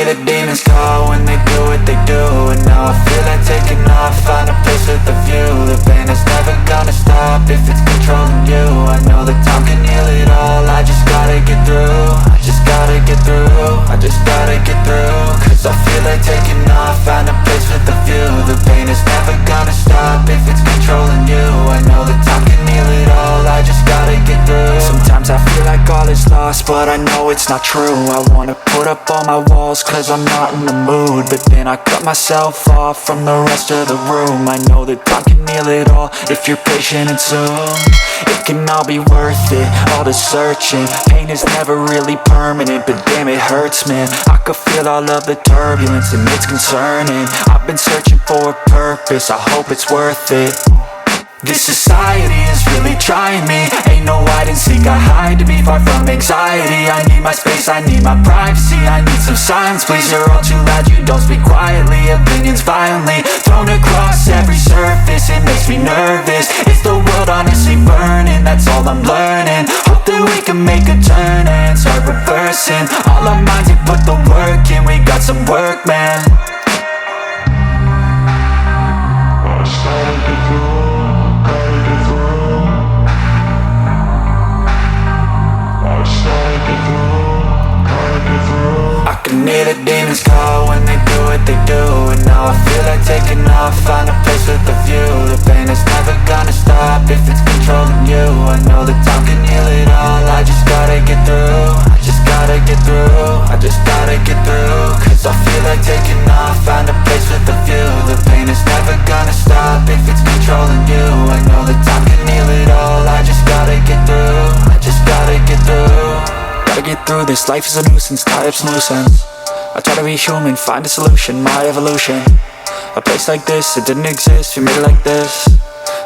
hear the demons call when they do what they do. And now I feel like taking off, find a place with a view. The pain is never gonna stop if it's controlling you. I know that time can heal it all, I just gotta get through. I just gotta get through, I just gotta get through. Cause I feel like taking off, find a place with a view. The pain is never gonna stop if it's controlling you. I know that time can heal it all, I just gotta get through. Sometimes I feel like all is lost, but I know it's not true. I wanna put up all my walls cause I'm not in the mood, but then I cut myself off from the rest of the room. I know that time can heal it all if you're patient and soon it can all be worth it, all the searching. Pain is never really permanent, but damn it hurts, man. I could feel all of the turbulence and it's concerning. I've been searching for a purpose, I hope it's worth it. This society is really trying me. Ain't no hide and seek, I hide to be far from anxiety. I need my space, I need my privacy. I need some silence, please, you're all too loud. You don't speak quietly, opinions violently thrown across every surface. It makes me nervous, is the world honestly burning? That's all I'm learning. Hope that we can make a turn and start reversing all our minds and put the work in. We got some work, man. I can hear the demons call when they do what they do. And now I feel like taking off, find a place with a view. The pain is never gonna stop if it's controlling you. I know that time can heal it all, I just gotta get through. I just gotta get through, I just gotta get through. Cause I feel like taking off, find a place with a view. The pain is never gonna stop if it's controlling you. I know that time can heal it all, I just gotta get through. I just gotta get through. Gotta get through this, life is a nuisance, tie up some loose ends. I try to be human, find a solution, my evolution. A place like this, it didn't exist, we made it like this.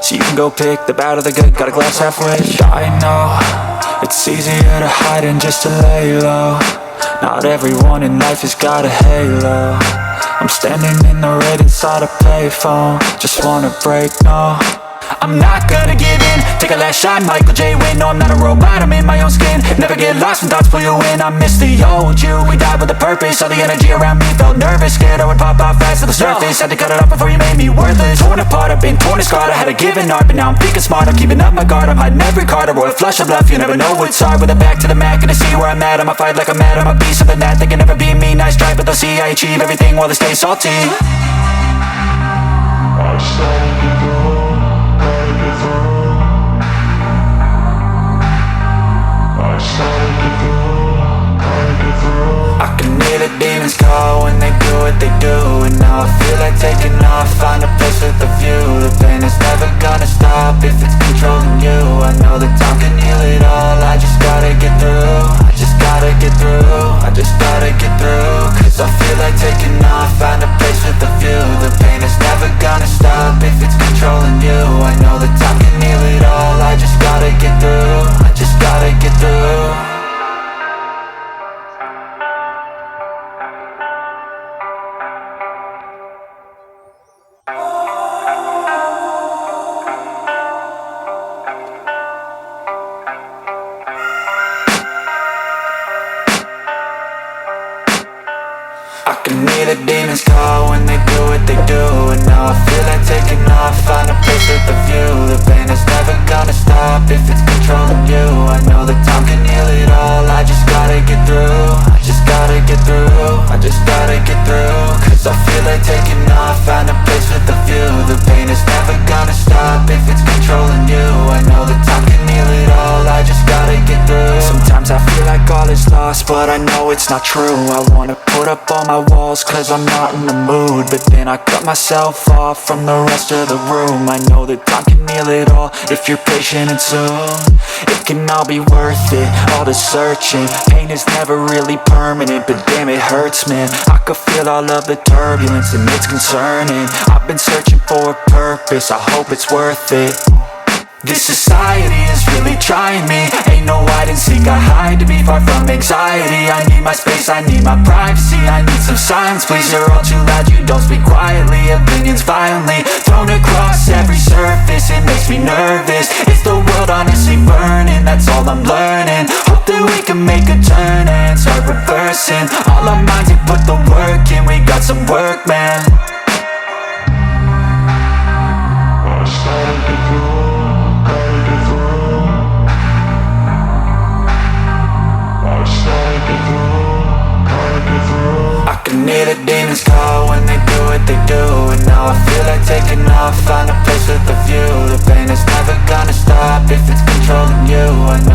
So you can go pick the bad or the good, got a glass half wish. I know, it's easier to hide than just to lay low. Not everyone in life has got a halo. I'm standing in the red inside a payphone, just wanna break, no. I'm not gonna give in, take a last shot, Michael J. Win. No, I'm not a robot, I'm in my own skin. Never get lost when thoughts pull you in. I miss the old you, we died with a purpose. All the energy around me felt nervous, scared I would pop out fast to the surface. Had to cut it off before you made me worthless. Torn apart, I've been torn and scarred. I had a given art, but now I'm thinking smart. I'm keeping up my guard, I'm hiding every card. A royal flush of bluff, you never know what's hard. With a back to the mat, gonna see where I'm at. I'ma fight like I'm mad, I'm a beast of the net. They can never be me, nice try, but they'll see I achieve everything while they stay salty. I can hear the demons call when they do what they do. And now I feel like taking off, find a place with a view. The pain is never gonna stop if it's controlling you. I know that time can heal it all, I just gotta get through. I just gotta get through, I just gotta get through. Cause I feel like taking off, find a place with a view. The pain is never gonna stop if it's controlling you. I know that time can heal it all, I just gotta get through. I just gotta get through. I can hear the demons call when they do what they do. And now I feel like taking off, find a place with a view. The pain is never gonna stop if it's controlling you. I know that time can heal it all, I just gotta get through. I just gotta get through, I just gotta get through. Cause I feel like taking off, find a place with a view. The pain is never gonna stop if it's controlling you. I know that time can heal it all, I just gotta get through. Sometimes I feel like all is lost, but I know it's not true. I wanna put up all my walls cause I'm not in the mood, but then I cut myself off from the rest of the room. I know that time can heal it all if you're patient, and soon it can all be worth it, all the searching. Pain is never really permanent, but damn it hurts, man. I could feel all of the turbulence and it's concerning. I've been searching for a purpose, I hope it's worth it. This society is really trying me. Ain't no hide and seek, I hide to be far from anxiety. I need my space, I need my privacy. I need some silence, please, you're all too loud. You don't speak quietly, opinions violently thrown across every surface. It makes me nervous, is the world honestly burning? That's all I'm learning. Hope that we can make a turn and start reversing rehearsing. All our minds, they put the work in. We got some work, man. I can hear the demons call when they do what they do. And now I feel like taking off, find a place with a view. The pain is never gonna stop if it's controlling you. I